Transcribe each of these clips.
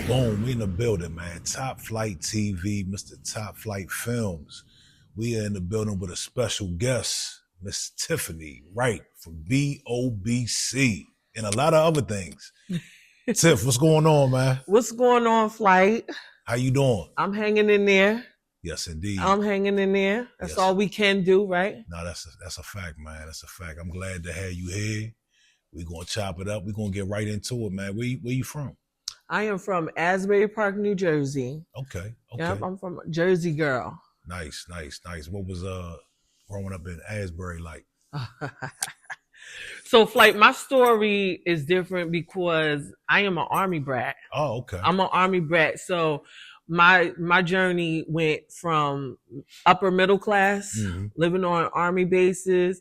Boom, we in the building, man. Top Flight TV, Mr. Top Flight Films. We are in the building with a special guest, Miss Tiffany Wright from B.O.B.C. and a lot of other things. Tiff, what's going on, man? What's going on, Flight? How you doing? I'm hanging in there. Yes, indeed. I'm hanging in there. That's all we can do, right? No, that's a fact, man. That's a fact. I'm glad to have you here. We're going to chop it up. We're going to get right into it, man. Where you from? I am from Asbury Park, New Jersey. Okay. Yep, I'm from a Jersey girl. Nice. What was growing up in Asbury like? So, Flight, my story is different because I am an Army brat. Oh, okay. I'm an Army brat. So my journey went from upper middle class, living on Army bases,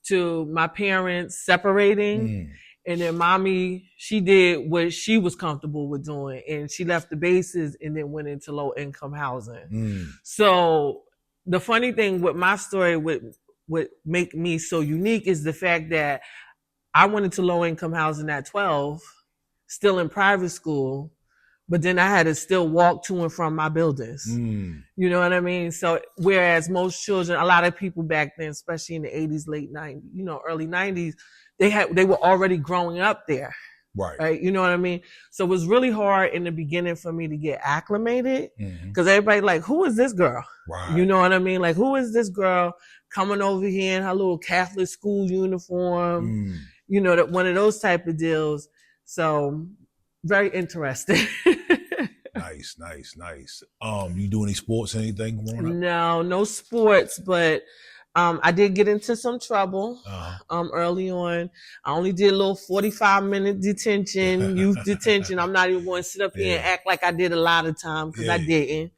to my parents separating. And then mommy, she did what she was comfortable with doing, and she left the bases and then went into low income housing. So the funny thing with my story, what make me so unique is the fact that I went into low income housing at 12, still in private school, but then I had to still walk to and from my buildings. You know what I mean? So whereas most children, a lot of people back then, especially in the 80s, late 90s, early 90s, they were already growing up there. Right. You know what I mean? So it was really hard in the beginning for me to get acclimated because everybody like, who is this girl? Right. You know what I mean? Like, who is this girl coming over here in her little Catholic school uniform? One of those type of deals. So very interesting. Nice. You do any sports, anything growing up? No sports, but I did get into some trouble early on. I only did a little 45-minute detention, youth detention. I'm not even going to sit up here and act like I did a lot of time because I didn't.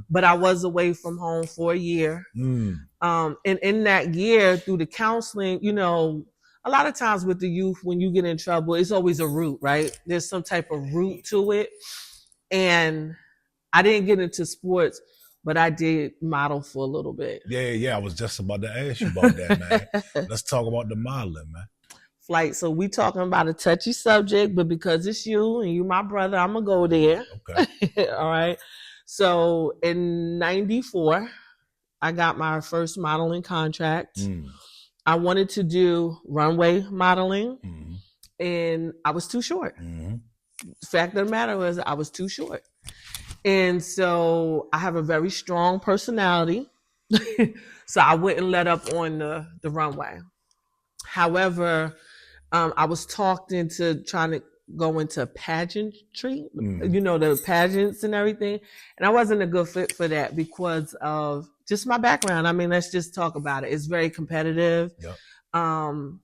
But I was away from home for a year. And in that year, through the counseling, a lot of times with the youth, when you get in trouble, it's always a root, right? There's some type of root to it. And I didn't get into sports, but I did model for a little bit. Yeah. I was just about to ask you about that, man. Let's talk about the modeling, man. Flight. So we talking about a touchy subject, but because it's you and you my brother, I'm going to go there. Okay. All right. So in 94, I got my first modeling contract. I wanted to do runway modeling, and I was too short. The fact of the matter was I was too short. And so I have a very strong personality. So I wouldn't let up on the runway. However, I was talked into trying to go into pageantry, the pageants and everything. And I wasn't a good fit for that because of just my background. I mean, let's just talk about it. It's very competitive. Again,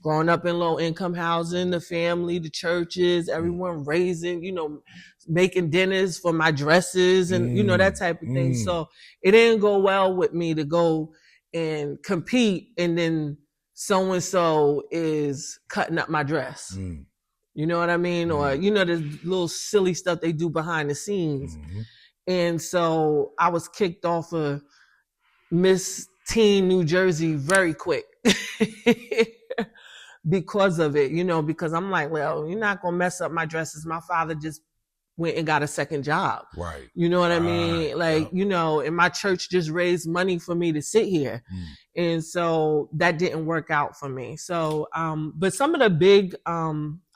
growing up in low income housing, the family, the churches, everyone raising, making dinners for my dresses and, that type of thing. So it didn't go well with me to go and compete and then so-and-so is cutting up my dress. You know what I mean? Or, the little silly stuff they do behind the scenes. And so I was kicked off of Miss Teen New Jersey very quick because of it, because I'm like, well, you're not going to mess up my dresses. My father just went and got a second job. Right. You know what I mean? Like, and my church just raised money for me to sit here. And so that didn't work out for me. So, but some of the big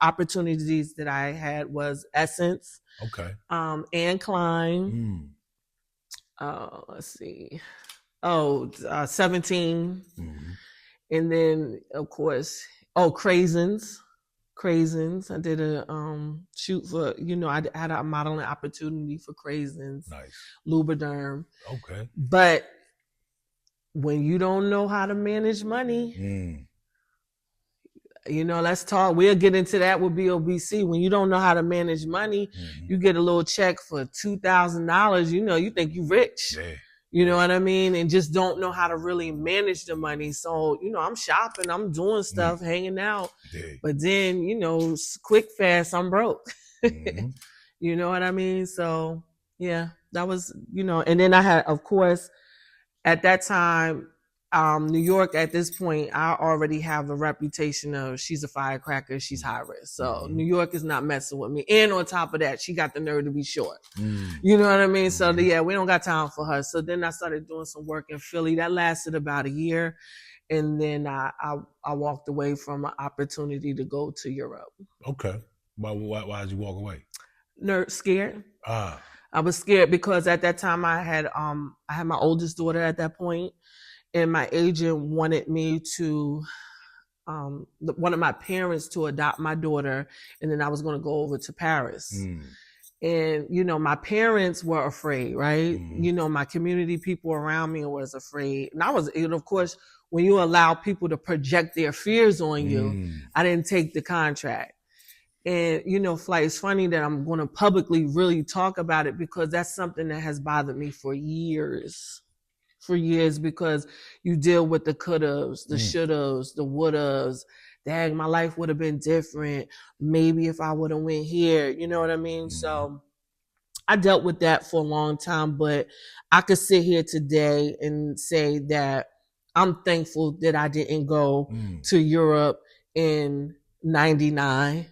opportunities that I had was Essence. Okay. Anne Klein. Let's see. 17. And then, of course, Craisins. I did a shoot for, I had a modeling opportunity for Craisins. Nice. Lubriderm. Okay. But when you don't know how to manage money, let's talk. We'll get into that with B.O.B.C. When you don't know how to manage money, you get a little check for $2,000, you think you're rich. Yeah. You know what I mean? And just don't know how to really manage the money. So, I'm shopping, I'm doing stuff, hanging out. Yeah. But then, quick, fast, I'm broke. You know what I mean? So, yeah, that was, and then I had, of course, at that time, New York at this point, I already have a reputation of she's a firecracker, she's high risk. So New York is not messing with me. And on top of that, she got the nerve to be short. You know what I mean? So yeah, we don't got time for her. So then I started doing some work in Philly. That lasted about a year. And then I walked away from an opportunity to go to Europe. Okay. Why did you walk away? Scared. I was scared because at that time I had my oldest daughter at that point, and my agent wanted me to one of my parents to adopt my daughter, and then I was going to go over to Paris. And, you know, my parents were afraid, right? You know, my community people around me was afraid. And of course, when you allow people to project their fears on you, I didn't take the contract. And, you know, Flight, it's funny that I'm going to publicly really talk about it because that's something that has bothered me for years, because you deal with the could-haves, the should-haves, the would-haves. Dang, my life would have been different. Maybe if I would have went here, you know what I mean? So I dealt with that for a long time, but I could sit here today and say that I'm thankful that I didn't go to Europe in 99,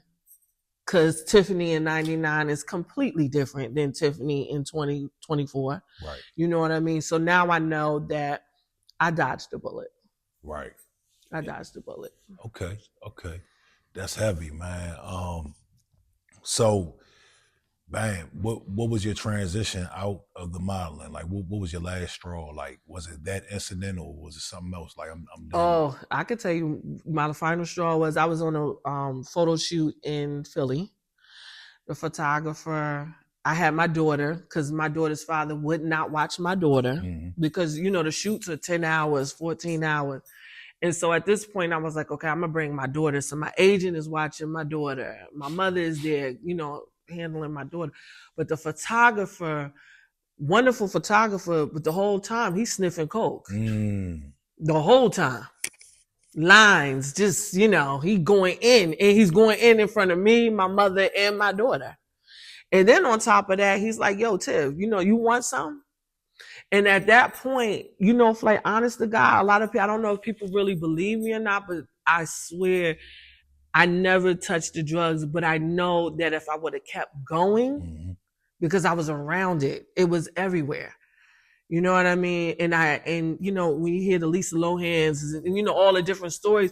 because Tiffany in 99 is completely different than Tiffany in 2024. Right. You know what I mean? So now I know that I dodged the bullet. Right. I dodged the bullet. Okay. That's heavy, man. So, man, what was your transition out of the modeling? Like, what was your last straw? Like, was it that incident or was it something else? Like, I'm done. Oh, I could tell you my final straw was I was on a photo shoot in Philly. The photographer, I had my daughter, because my daughter's father would not watch my daughter because, you know, the shoots are 10 hours, 14 hours. And so at this point, I was like, okay, I'm going to bring my daughter. So my agent is watching my daughter. My mother is there, you know, handling my daughter. But the photographer, wonderful photographer, but the whole time he's sniffing coke. The whole time. Lines, just, you know, he going in, and he's going in front of me, my mother, and my daughter. And then on top of that, he's like, yo, Tiff, you know, you want some? And at that point, you know, like, honest to God, a lot of people, I don't know if people really believe me or not, but I swear I never touched the drugs, but I know that if I would have kept going, because I was around it, it was everywhere. You know what I mean? And you know, when you hear the Lisa Lohans and, you know, all the different stories,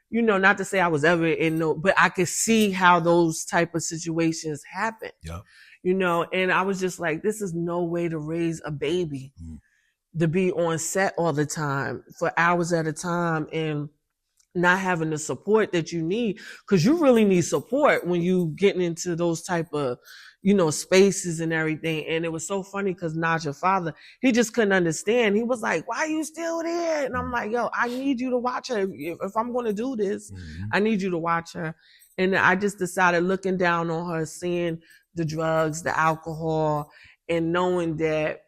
you know, not to say I was ever in no, but I could see how those type of situations happen. Yeah. You know, and I was just like, this is no way to raise a baby, to be on set all the time for hours at a time and not having the support that you need, because you really need support when you getting into those type of, you know, spaces and everything. And it was so funny because Naja's father, he just couldn't understand. He was like, why are you still there? And I'm like, yo, I need you to watch her. If I'm going to do this, I need you to watch her. And I just decided, looking down on her, seeing the drugs, the alcohol, and knowing that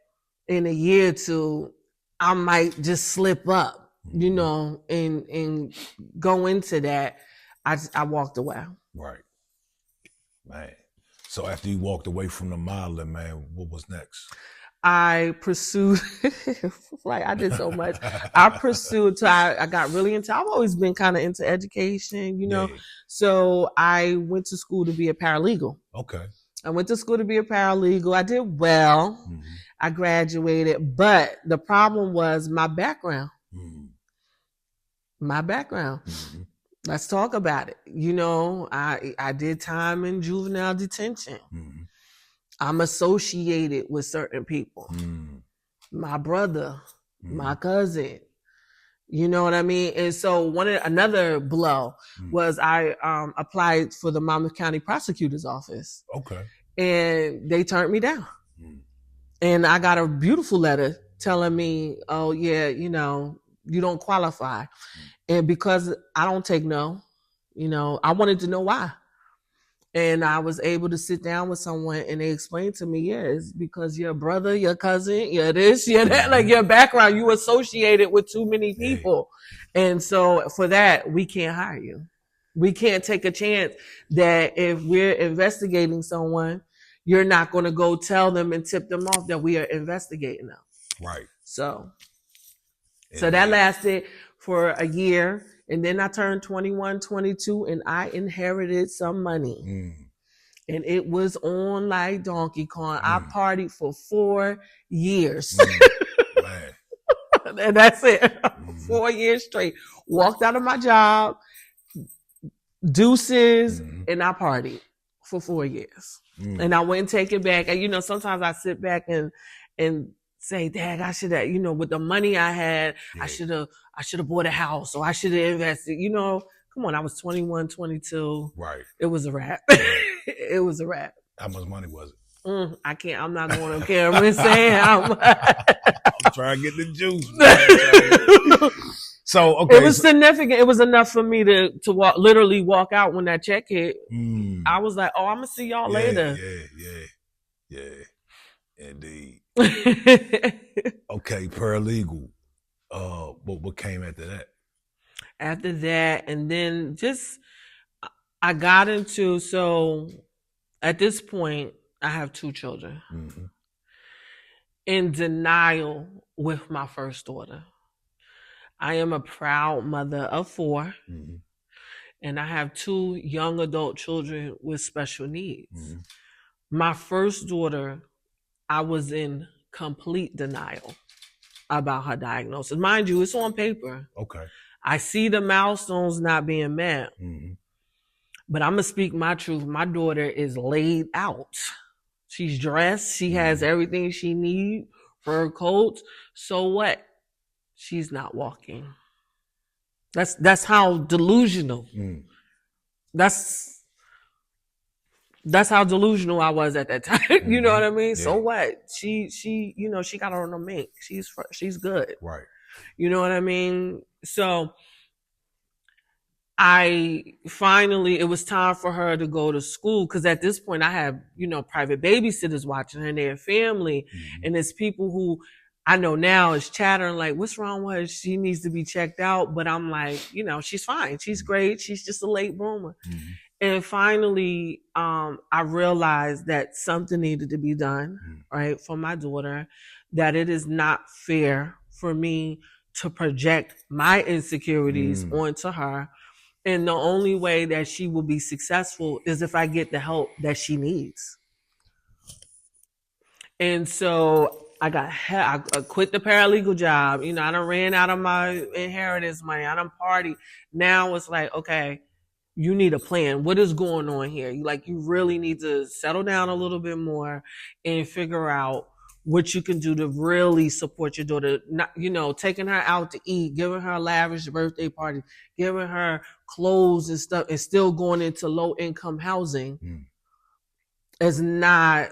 in a year or two, I might just slip up, you know, and go into that, I walked away. Right. Man. So after you walked away from the modeling, man, what was next? I pursued, like, I did so much. I pursued, so I got really into, I've always been kind of into education, you know. Yeah. So I went to school to be a paralegal. Okay. I went to school to be a paralegal. I did well. I graduated, but the problem was my background. My background. Let's talk about it. You know, I did time in juvenile detention. I'm associated with certain people. My brother, my cousin. You know what I mean? And so another blow was I applied for the Monmouth County Prosecutor's Office. Okay. And they turned me down. And I got a beautiful letter telling me, oh yeah, you know, you don't qualify. And because I don't take no, you know, I wanted to know why. And I was able to sit down with someone and they explained to me, yeah, it's because your brother, your cousin, you're this, you're that, like your background, you associated with too many people. And so for that, we can't hire you. We can't take a chance that if we're investigating someone, you're not going to go tell them and tip them off that we are investigating them. Right. So So that lasted for a year. And then I turned 21, 22, and I inherited some money. And it was on like Donkey Kong. I partied for 4 years. Man. And that's it. 4 years straight. Walked out of my job, deuces, and I partied for 4 years. And I wouldn't take it back. And sometimes I sit back and say, Dad, I should have, with the money I had, I should have bought a house, or I should have invested. Come on, I was 21, 22. Right. It was a wrap. It was a wrap. How much money was it? I'm not going on camera and saying how much. I'm trying to get the juice, man. So, okay. It was significant. It was enough for me to literally walk out when that check hit. I was like, I'm going to see y'all later. Yeah. Indeed. Okay, paralegal. What came after that? After that, and then I got into, so at this point, I have 2 children. In denial with my first daughter. I am a proud mother of 4, and I have 2 young adult children with special needs. My first daughter, I was in complete denial about her diagnosis. Mind you, it's on paper. Okay. I see the milestones not being met. But I'm going to speak my truth. My daughter is laid out. She's dressed. She has everything she needs, fur coats. So what? She's not walking. That's how delusional. That's how delusional I was at that time. You know what I mean? Yeah. So what? She she got her on the mink. She's good. Right. You know what I mean? So it was time for her to go to school, because at this point I have, private babysitters watching her and their family. And it's people who I know now is chattering like, what's wrong with her? She needs to be checked out. But I'm like, she's fine. She's great. She's just a late bloomer. And finally, I realized that something needed to be done, right, for my daughter, that it is not fair for me to project my insecurities onto her. And the only way that she will be successful is if I get the help that she needs. And so I quit the paralegal job. I done ran out of my inheritance money. I done partied. Now it's like, okay, you need a plan. What is going on here? You really need to settle down a little bit more and figure out what you can do to really support your daughter. Not, taking her out to eat, giving her a lavish birthday party, giving her clothes and stuff, and still going into low income housing is not.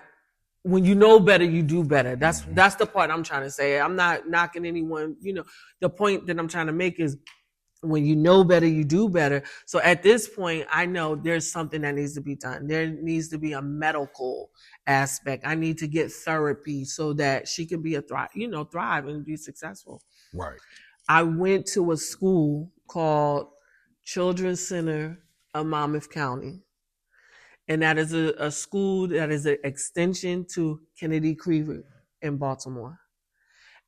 When you know better, you do better. That's the part I'm trying to say. I'm not knocking anyone. The point that I'm trying to make is, when you know better, you do better. So at this point, I know there's something that needs to be done. There needs to be a medical aspect. I need to get therapy so that she can be thrive and be successful. Right. I went to a school called Children's Center of Monmouth County. And that is a school that is an extension to Kennedy Creevy in Baltimore.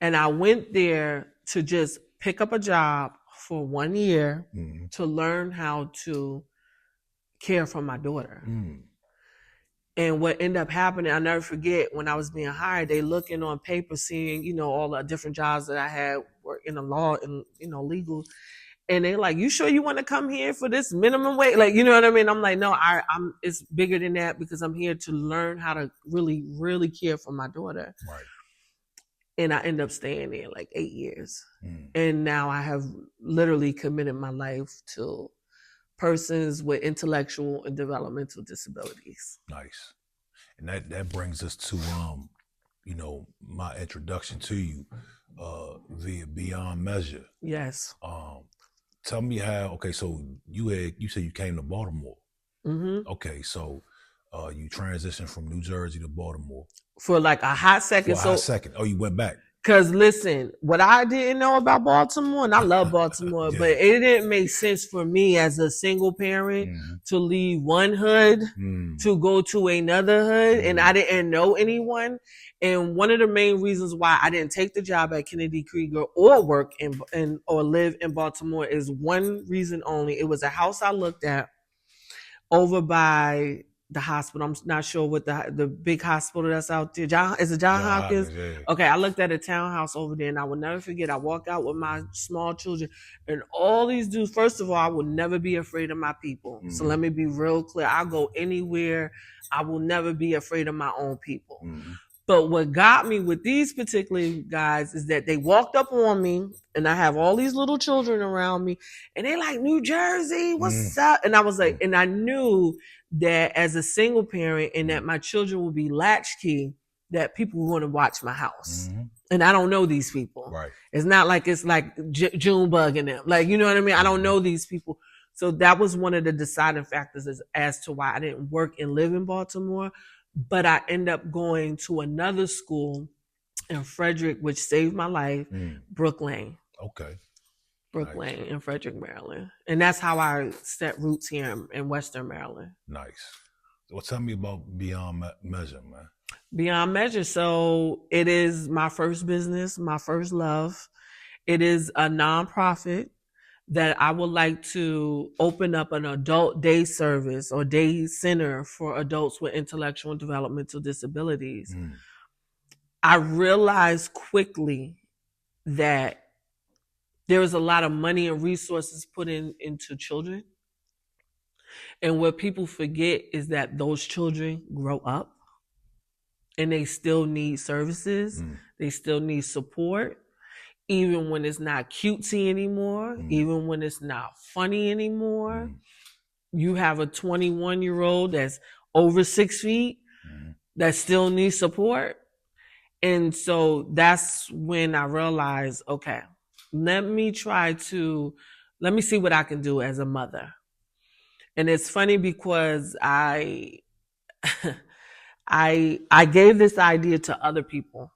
And I went there to just pick up a job for 1 year to learn how to care for my daughter. And what ended up happening, I'll never forget, when I was being hired, they looking on paper, seeing, all the different jobs that I had were in the law and, legal. And they're like, you sure you want to come here for this minimum wage? You know what I mean? I'm like, no, it's bigger than that, because I'm here to learn how to really, really care for my daughter. Right. And I end up staying there 8 years. And now I have literally committed my life to persons with intellectual and developmental disabilities. Nice. And that brings us to, my introduction to you via Beyond Measure. Yes. Tell me how, okay, so you said you came to Baltimore. Okay, so you transitioned from New Jersey to Baltimore. For a hot second. For a hot second. Oh, you went back? Cause listen, what I didn't know about Baltimore, and I love Baltimore, but it didn't make sense for me as a single parent to leave one hood to go to another hood, and I didn't know anyone. And one of the main reasons why I didn't take the job at Kennedy Krieger or work in or live in Baltimore is one reason only. It was a house I looked at over by the hospital. I'm not sure what the big hospital that's out there. Is it John Hopkins? Yeah. Okay, I looked at a townhouse over there, and I will never forget. I walk out with my small children, and all these dudes. First of all, I will never be afraid of my people. So let me be real clear. I'll go anywhere. I will never be afraid of my own people. But what got me with these particular guys is that they walked up on me, and I have all these little children around me, and they like, New Jersey, what's up? And I was like, and I knew that as a single parent and that my children would be latchkey, that people want to watch my house. And I don't know these people. Right. It's not like it's like Junebug and them. Like, you know what I mean? I don't know these people. So that was one of the deciding factors as to why I didn't work and live in Baltimore. But I end up going to another school in Frederick, which saved my life, Brooklyn. Okay. Brooklyn in Frederick, Maryland. And that's how I set roots here in Western Maryland. Nice. Well, tell me about Beyond Measure, man. Beyond Measure. So it is my first business, my first love. It is a nonprofit that I would like to open up an adult day service or day center for adults with intellectual and developmental disabilities. I realized quickly that there is a lot of money and resources put into children. And what people forget is that those children grow up and they still need services. They still need support. Even when it's not cutesy anymore, even when it's not funny anymore. You have a 21-year-old that's over 6 feet that still needs support. And so that's when I realized, okay, let me see what I can do as a mother. And it's funny because I gave this idea to other people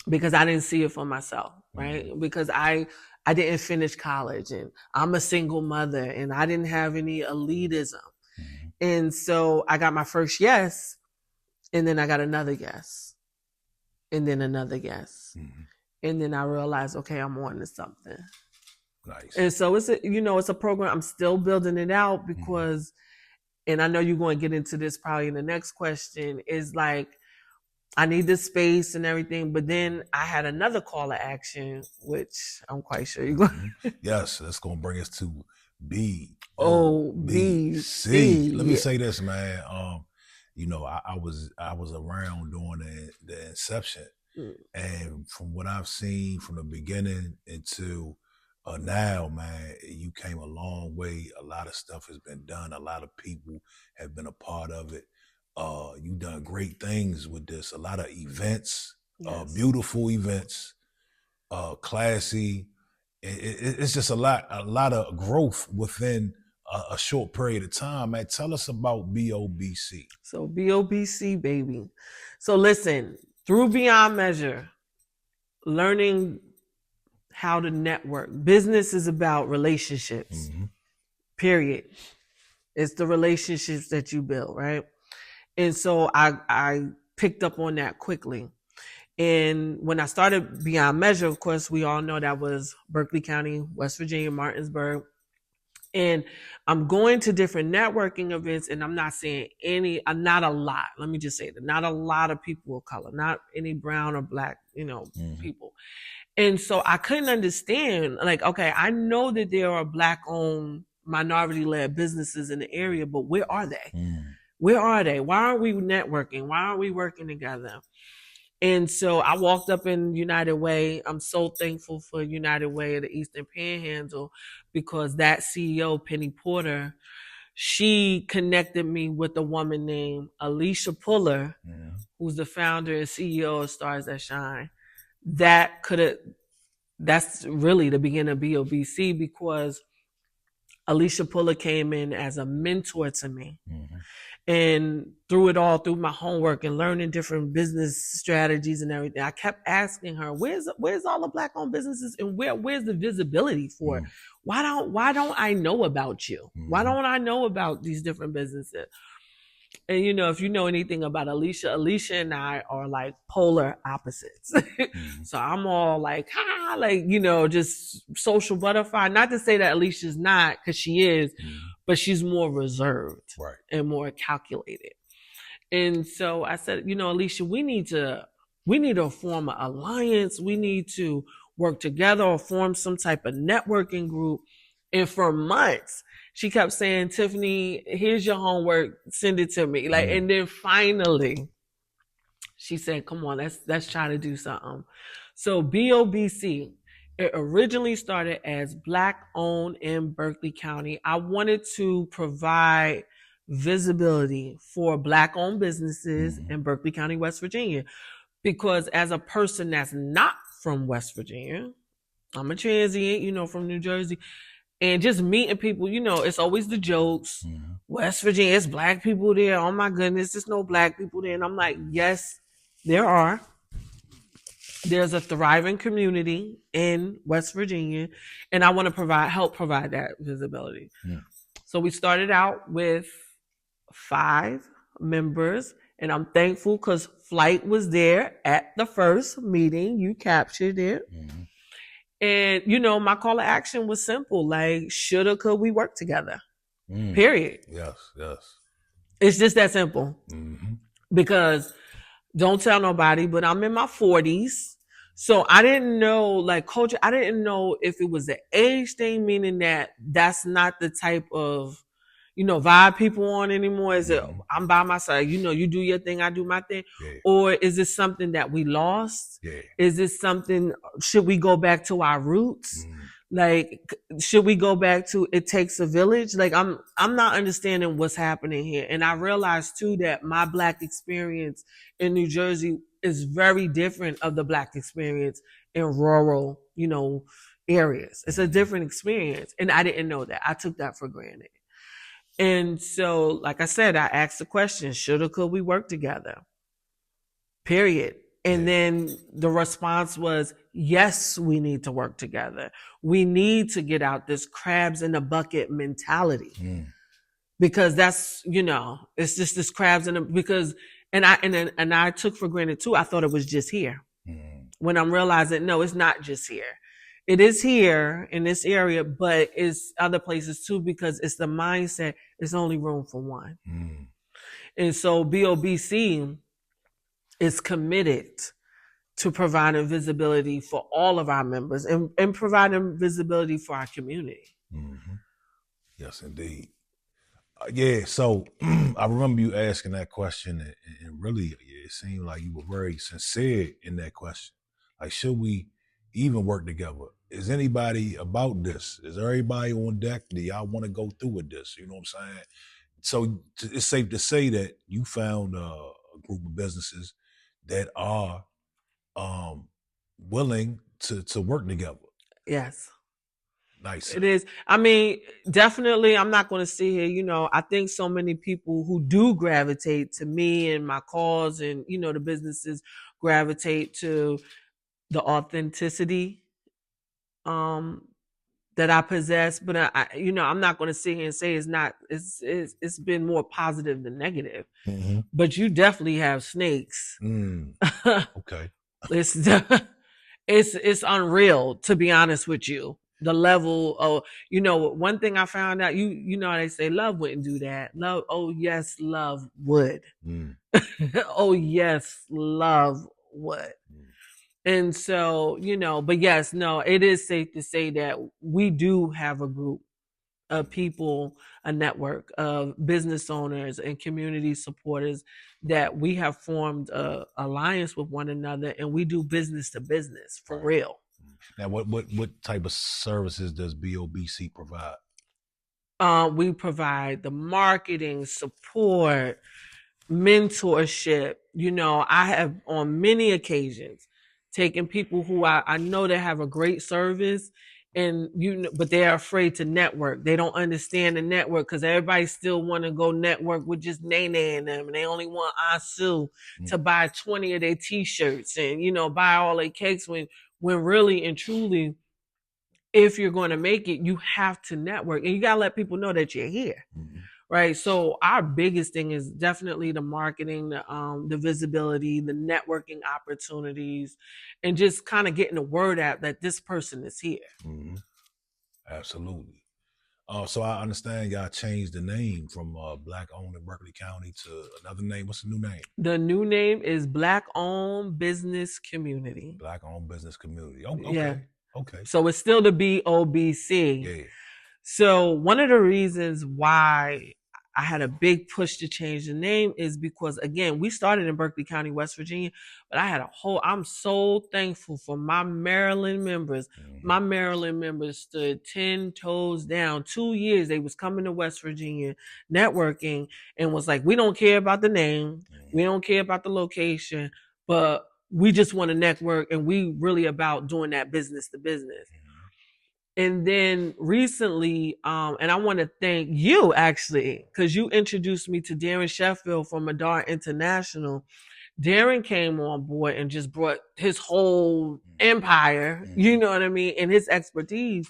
because I didn't see it for myself, right? Because I didn't finish college and I'm a single mother and I didn't have any elitism. And so I got my first yes, and then I got another yes, and then another yes. And then I realized, okay, I'm on to something. Nice. And so it's a program. I'm still building it out because, and I know you're going to get into this probably in the next question, is like, I need this space and everything, but then I had another call to action, which I'm quite sure you're going to. Yes, that's going to bring us to B.O.B.C. Let me say this, man. I was around during the inception, and from what I've seen from the beginning until now, man, you came a long way. A lot of stuff has been done. A lot of people have been a part of it. You've done great things with this. A lot of events, beautiful events, classy. It's just a lot of growth within a short period of time, man. Tell us about B.O.B.C. So B.O.B.C, baby. So listen, through Beyond Measure, learning how to network. Business is about relationships, period. It's the relationships that you build, right? And so I picked up on that quickly. And when I started Beyond Measure, of course, we all know that was Berkeley County, West Virginia, Martinsburg. And I'm going to different networking events, and I'm not saying not a lot. Let me just say that not a lot of people of color, not any brown or black, people. And so I couldn't understand, like, okay, I know that there are Black-owned, minority-led businesses in the area, but where are they? Where are they? Why aren't we networking? Why aren't we working together? And so I walked up in United Way. I'm so thankful for United Way of the Eastern Panhandle because that CEO, Penny Porter, she connected me with a woman named Alicia Puller, who's the founder and CEO of Stars That Shine. That's really the beginning of B.O.B.C because Alicia Puller came in as a mentor to me. And through it all, through my homework and learning different business strategies and everything, I kept asking her, where's all the black owned businesses and where's the visibility for it? Why don't I know about you? Why don't I know about these different businesses? And if you know anything about Alicia and I are like polar opposites. So I'm all like, just social butterfly. Not to say that Alicia's not, because she is, but she's more reserved and more calculated. And so I said, Alicia, we need to form an alliance. We need to work together or form some type of networking group. And for months, she kept saying, Tiffany, here's your homework. Send it to me. And then finally, she said, come on, let's try to do something. So B.O.B.C, it originally started as Black owned in Berkeley County. I wanted to provide visibility for Black owned businesses in Berkeley County, West Virginia. Because as a person that's not from West Virginia, I'm a transient, from New Jersey, and just meeting people, it's always the jokes. West Virginia, it's Black people there. Oh my goodness, there's no Black people there. And I'm like, yes, there are. There's a thriving community in West Virginia, and I want to help provide that visibility. So we started out with 5 members, and I'm thankful because Flight was there at the first meeting. You captured it. And, my call to action was simple, like, should or could we work together? Period. Yes. It's just that simple. Because don't tell nobody, but I'm in my 40s. So I didn't know, culture, I didn't know if it was an age thing, meaning that that's not the type of, vibe people on anymore. Is it, I'm by myself, you do your thing, I do my thing. Or is this something that we lost? Is this something, should we go back to our roots? Should we go back to it takes a village? I'm not understanding what's happening here. And I realized too that my Black experience in New Jersey is very different of the Black experience in rural, areas. It's a different experience. And I didn't know that. I took that for granted. And so, like I said, I asked the question, should or could we work together? Period. And then the response was, yes, we need to work together. We need to get out this crabs in a bucket mentality. Because that's, it's just this crabs in a, because, and I took for granted too, I thought it was just here. When I'm realizing, no, it's not just here. It is here in this area, but it's other places too, because it's the mindset, there's only room for one. And so B.O.B.C is committed to providing visibility for all of our members and providing visibility for our community. Yes, indeed. So I remember you asking that question, and really, it seemed like you were very sincere in that question. Like, should we even work together? Is anybody about this? Is everybody on deck? Do y'all want to go through with this? You know what I'm saying? So it's safe to say that you found a group of businesses that are willing to work together. Yes. Nice. It is. I mean, definitely, I'm not going to sit here. I think so many people who do gravitate to me and my cause and, the businesses gravitate to the authenticity that I possess. But, I'm not going to sit here and say it's been more positive than negative. But you definitely have snakes. Okay. It's unreal, to be honest with you. The level of, one thing I found out, how they say love wouldn't do that. Love, oh yes, love would. Oh yes, love would. And so, but yes, no, it is safe to say that we do have a group of people, a network of business owners and community supporters that we have formed an alliance with one another, and we do business to business for real. Now, what type of services does B.O.B.C provide? We provide the marketing, support, mentorship. I have on many occasions taken people who I know that have a great service and but they're afraid to network. They don't understand the network because everybody still want to go network with just Nene and them, and they only want Asu to buy 20 of their t-shirts and buy all their cakes when really and truly, if you're going to make it, you have to network and you got to let people know that you're here. Right. So our biggest thing is definitely the marketing, the visibility, the networking opportunities, and just kind of getting the word out that this person is here. Absolutely. So I understand y'all changed the name from Black Owned in Berkeley County to another name. What's the new name? The new name is Black Owned Business Community. Black Owned Business Community. Okay. Yeah. Okay. So it's still the B.O.B.C. Yeah. So one of the reasons why I had a big push to change the name is because, again, we started in Berkeley County, West Virginia, but I'm so thankful for my Maryland members. My Maryland members stood 10 toes down. 2 years they was coming to West Virginia, networking, and was like, we don't care about the name. We don't care about the location, but we just want to network, and we really about doing that business to business. And then recently, and I want to thank you actually, because you introduced me to Darren Sheffield from Madar International. Darren came on board and just brought his whole empire, you know what I mean, and his expertise.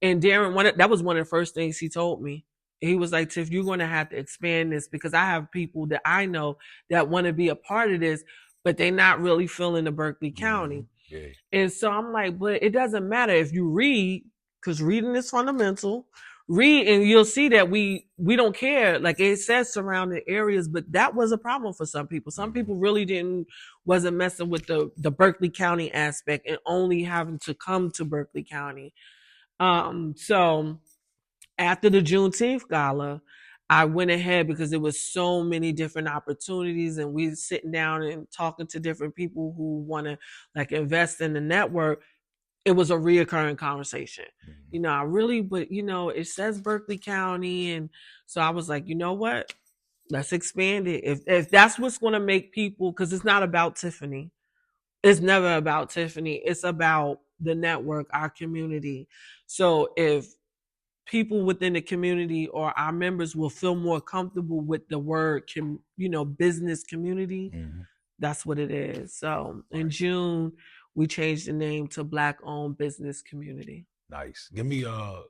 And Darren, that was one of the first things he told me. He was like, Tiff, you're going to have to expand this because I have people that I know that want to be a part of this, but they're not really feeling the Berkeley County. Yeah. And so I'm like, but it doesn't matter if you read, because reading is fundamental. Read and you'll see that we don't care. Like it says surrounding areas, but that was a problem for some people. Some people really wasn't messing with the Berkeley County aspect and only having to come to Berkeley County. So after the Juneteenth gala, I went ahead because there was so many different opportunities and we sitting down and talking to different people who want to like invest in the network. It was a reoccurring conversation. But it says Berkeley County. And so I was like, you know what? Let's expand it. If that's what's going to make people, because it's not about Tiffany. It's never about Tiffany. It's about the network, our community. So if people within the community or our members will feel more comfortable with the word, business community, that's what it is. So in June, we changed the name to Black Owned Business Community. Nice. Give me an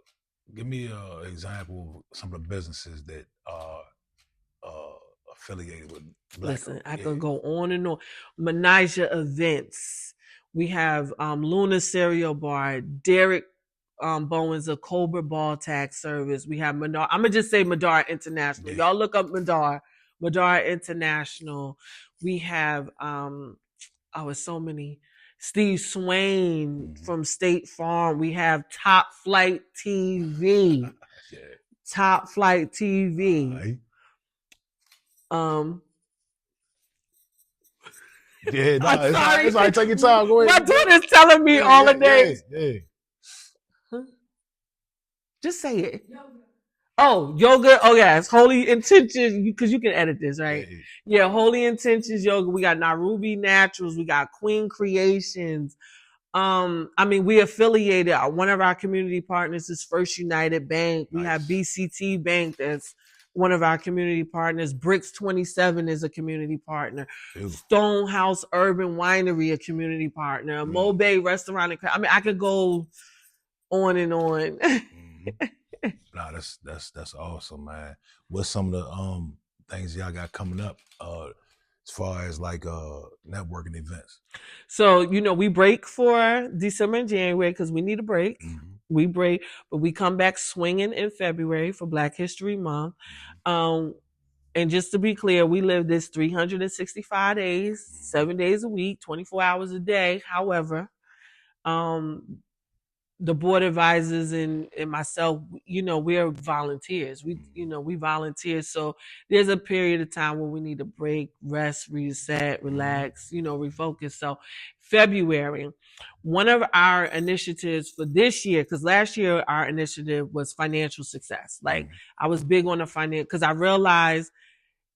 example of some of the businesses that are affiliated with Black. Listen, I could go on and on. Menija Events. We have Luna Cereal Bar, Derek Bowen's a Cobra Ball Tax Service. We have Madar. I'm gonna just say Madar International. Y'all look up Madar International. We have it's so many. Steve Swain from State Farm. We have Top Flight TV. Top Flight TV. Yeah, no, it's like take your time. Go ahead. My daughter's telling me all the days. Huh? Just say it. Yoga. Oh, yes. Holy Intentions, because you can edit this, right? Yeah, Holy Intentions Yoga. We got Narubi Naturals. We got Queen Creations. We affiliated. One of our community partners is First United Bank. We have BCT Bank. That's one of our community partners. Bricks 27 is a community partner. Stonehouse Urban Winery, a community partner. Mo Bay Restaurant. I could go on and on. Nah, that's awesome, man. What's some of the things y'all got coming up as far as like networking events? So we break for December and January because we need a break. We break, but we come back swinging in February for Black History Month. And just to be clear, we live this 365 days, 7 days a week, 24 hours a day. However, the board advisors and myself, we're volunteers. We volunteer. So there's a period of time where we need to break, rest, reset, relax, refocus. So February, one of our initiatives for this year, because last year our initiative was financial success. Like I was big on the finance because I realized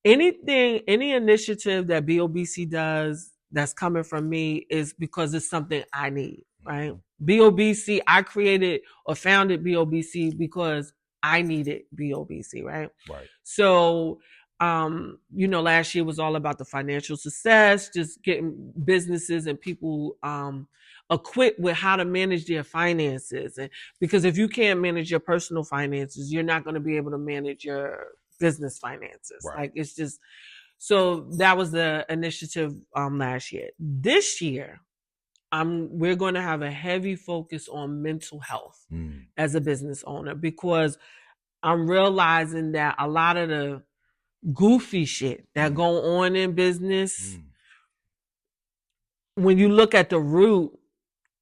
any initiative that B.O.B.C does that's coming from me is because it's something I need. right? B.O.B.C, I created or founded B.O.B.C because I needed B.O.B.C, right? Right. So, last year was all about the financial success, just getting businesses and people equipped with how to manage their finances. And because if you can't manage your personal finances, you're not going to be able to manage your business finances. Right. Like it's just so that was the initiative last year. This year, we're going to have a heavy focus on mental health as a business owner because I'm realizing that a lot of the goofy shit that go on in business, when you look at the root,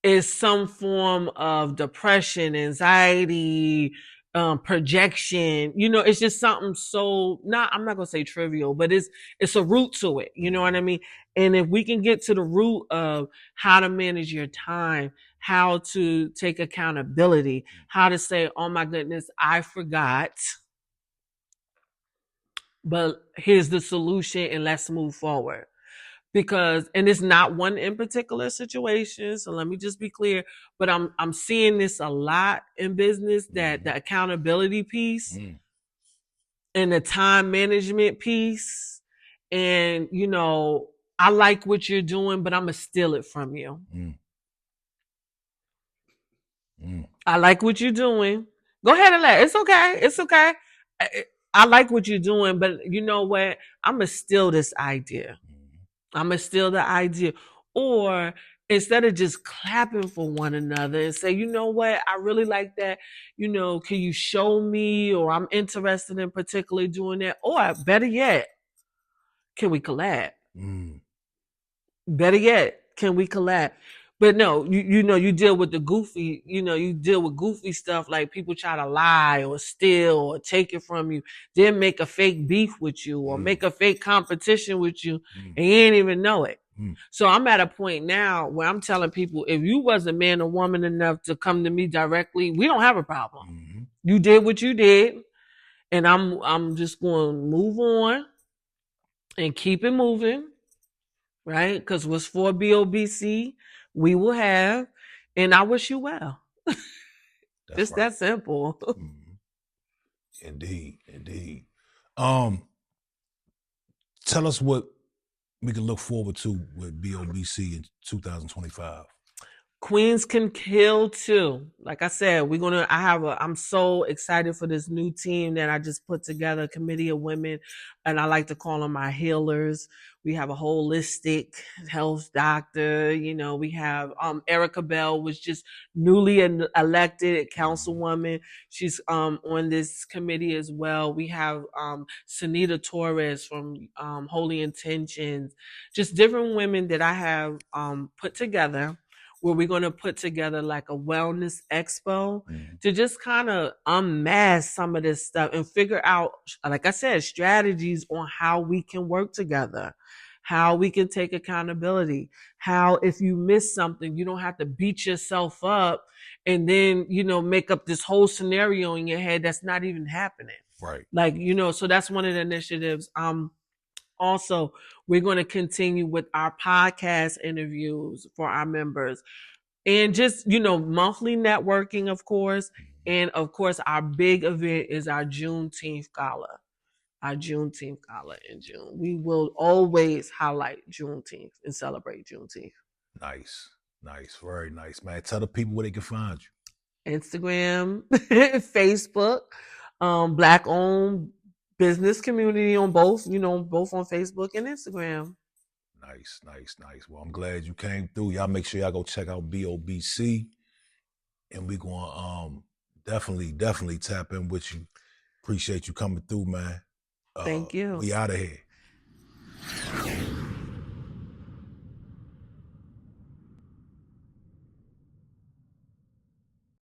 is some form of depression, anxiety, projection. It's just something so I'm not gonna say trivial, but it's a root to it. You know what I mean? And if we can get to the root of how to manage your time, how to take accountability, how to say, oh my goodness, I forgot, but here's the solution and let's move forward. And it's not one in particular situation. So let me just be clear, but I'm seeing this a lot in business, that the accountability piece and the time management piece. And, I like what you're doing, but I'm going to steal it from you. I like what you're doing. Go ahead and it's okay. It's okay. I like what you're doing, but you know what? I'm going to steal this idea. I'm going to steal the idea. Or instead of just clapping for one another and say, you know what? I really like that. Can you show me? Or I'm interested in particularly doing that. Or better yet, can we collab? Better yet, can we collab? But no, you deal with the goofy, you deal with goofy stuff like people try to lie or steal or take it from you, then make a fake beef with you or make a fake competition with you and you ain't even know it. So I'm at a point now where I'm telling people, if you wasn't man or woman enough to come to me directly, we don't have a problem. You did what you did, and I'm just going to move on and keep it moving. Right? Because what's for B.O.B.C, we will have, and I wish you well. It's right. That simple. Indeed. Tell us what we can look forward to with B.O.B.C in 2025. Queens can kill too. Like I said, I'm so excited for this new team that I just put together, a committee of women, and I like to call them my healers. We have a holistic health doctor. We have Erica Bell was just newly elected councilwoman. She's on this committee as well. We have Sunita Torres from Holy Intentions, just different women that I have put together, where we're going to put together like a wellness expo to just kind of unmask some of this stuff and figure out, like I said, strategies on how we can work together, how we can take accountability, how if you miss something, you don't have to beat yourself up and then, make up this whole scenario in your head that's not even happening. Right. Like, so that's one of the initiatives. Also, we're going to continue with our podcast interviews for our members and just, monthly networking, of course. And of course, our big event is our Juneteenth Gala. Our Juneteenth Gala in June. We will always highlight Juneteenth and celebrate Juneteenth. Nice. Very nice, man. Tell the people where they can find you. Instagram, Facebook, Black-owned business community on both, both on Facebook and Instagram. Nice. Well, I'm glad you came through. Y'all make sure y'all go check out B.O.B.C. And we're going to definitely tap in with you. Appreciate you coming through, man. Thank you. We out of here.